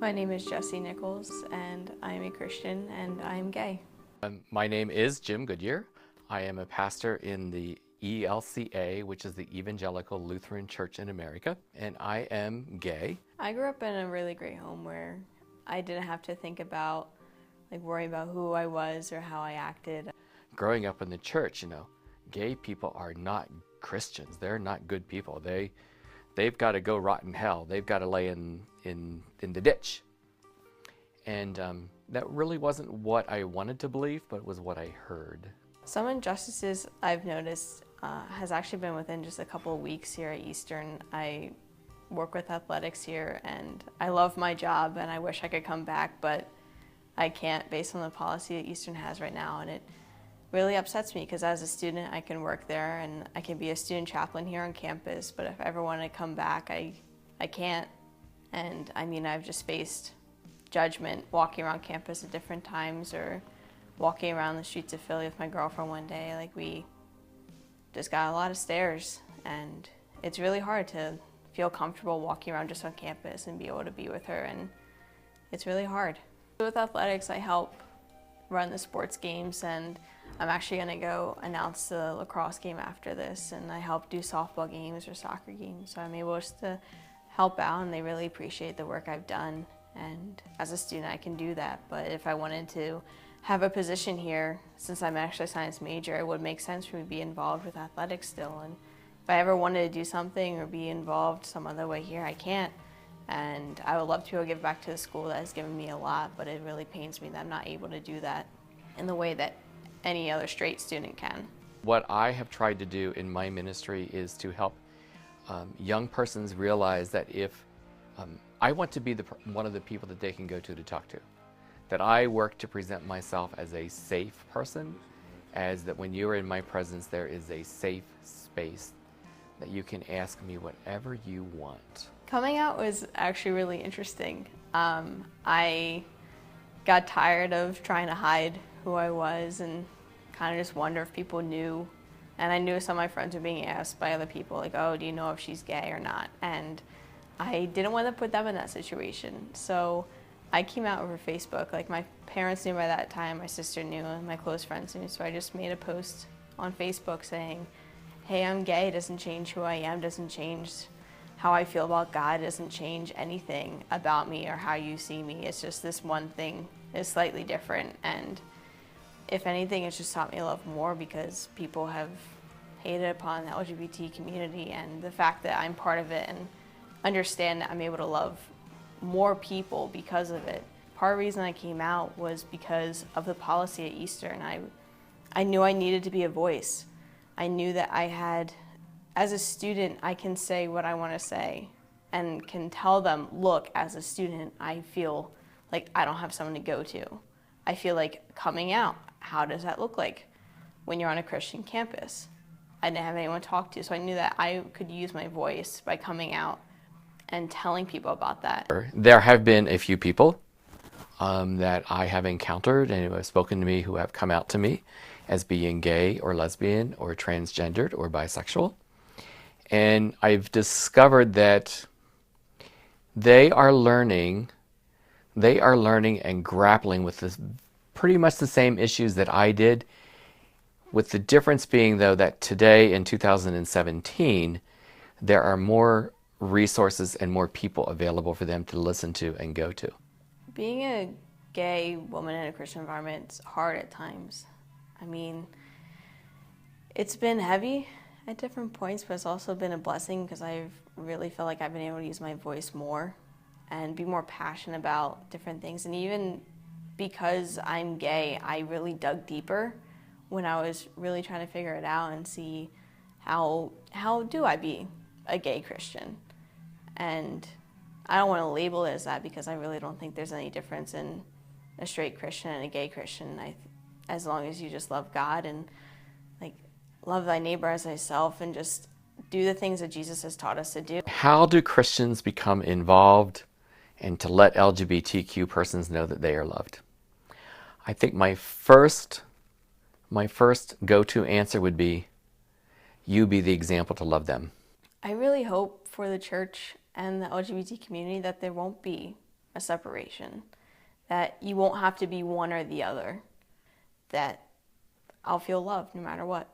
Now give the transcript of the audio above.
My name is Jessie Nichols, and I'm a Christian, and I'm gay. My name is Jim Goodyear. I am a pastor in the ELCA, which is the Evangelical Lutheran Church in America, and I am gay. I grew up in a really great home where I didn't have to think about, worrying about who I was or how I acted. Growing up in the church, gay people are not Christians. They're not good people. They've got to go rot in hell. They've got to lay in the ditch. And that really wasn't what I wanted to believe, but it was what I heard. Some injustices I've noticed has actually been within just a couple of weeks here at Eastern. I work with athletics here, and I love my job, and I wish I could come back, but I can't based on the policy that Eastern has right now, and it really upsets me because as a student I can work there and I can be a student chaplain here on campus, but if I ever want to come back, I can't. And I mean, I've just faced judgment walking around campus at different times, or walking around the streets of Philly with my girlfriend one day. We just got a lot of stares, and it's really hard to feel comfortable walking around just on campus and be able to be with her, and it's really hard. With athletics, I help run the sports games, and I'm actually going to go announce the lacrosse game after this, and I help do softball games or soccer games, so I'm able just to help out, and they really appreciate the work I've done. And as a student, I can do that, but if I wanted to have a position here, since I'm an exercise science major, it would make sense for me to be involved with athletics still. And if I ever wanted to do something or be involved some other way here, I can't. And I would love to be able to give back to the school that has given me a lot, but it really pains me that I'm not able to do that in the way that any other straight student can. What I have tried to do in my ministry is to help young persons realize that if I want to be one of the people that they can go to talk to, that I work to present myself as a safe person, as that when you are in my presence there is a safe space that you can ask me whatever you want. Coming out was actually really interesting. I got tired of trying to hide who I was and kind of just wonder if people knew. And I knew some of my friends were being asked by other people, oh, do you know if she's gay or not? And I didn't want to put them in that situation. So I came out over Facebook. My parents knew by that time, my sister knew, and my close friends knew. So I just made a post on Facebook saying, hey, I'm gay. It doesn't change who I am, doesn't change how I feel about God, doesn't change anything about me or how you see me. It's just this one thing is slightly different. And if anything, it's just taught me to love more because people have hated upon the LGBT community, and the fact that I'm part of it and understand that I'm able to love more people because of it. Part of the reason I came out was because of the policy at Eastern. I knew I needed to be a voice. I knew that I had, as a student, I can say what I want to say and can tell them, look, as a student, I feel like I don't have someone to go to. I feel like coming out, how does that look like when you're on a Christian campus? I didn't have anyone to talk to, so I knew that I could use my voice by coming out and telling people about that. There have been a few people that I have encountered and who have spoken to me who have come out to me as being gay or lesbian or transgendered or bisexual. And I've discovered that they are learning and grappling with this pretty much the same issues that I did, with the difference being, though, that today in 2017, there are more resources and more people available for them to listen to and go to. Being a gay woman in a Christian environment is hard at times. I mean, it's been heavy at different points, but it's also been a blessing because I've really felt like I've been able to use my voice more and be more passionate about different things. And even because I'm gay, I really dug deeper when I was really trying to figure it out and see how do I be a gay Christian. And I don't want to label it as that because I really don't think there's any difference in a straight Christian and a gay Christian. As long as you just love God and love thy neighbor as thyself and just do the things that Jesus has taught us to do. How do Christians become involved and to let LGBTQ persons know that they are loved? I think my first go-to answer would be, you be the example to love them. I really hope for the church and the LGBT community that there won't be a separation, that you won't have to be one or the other, that I'll feel loved no matter what.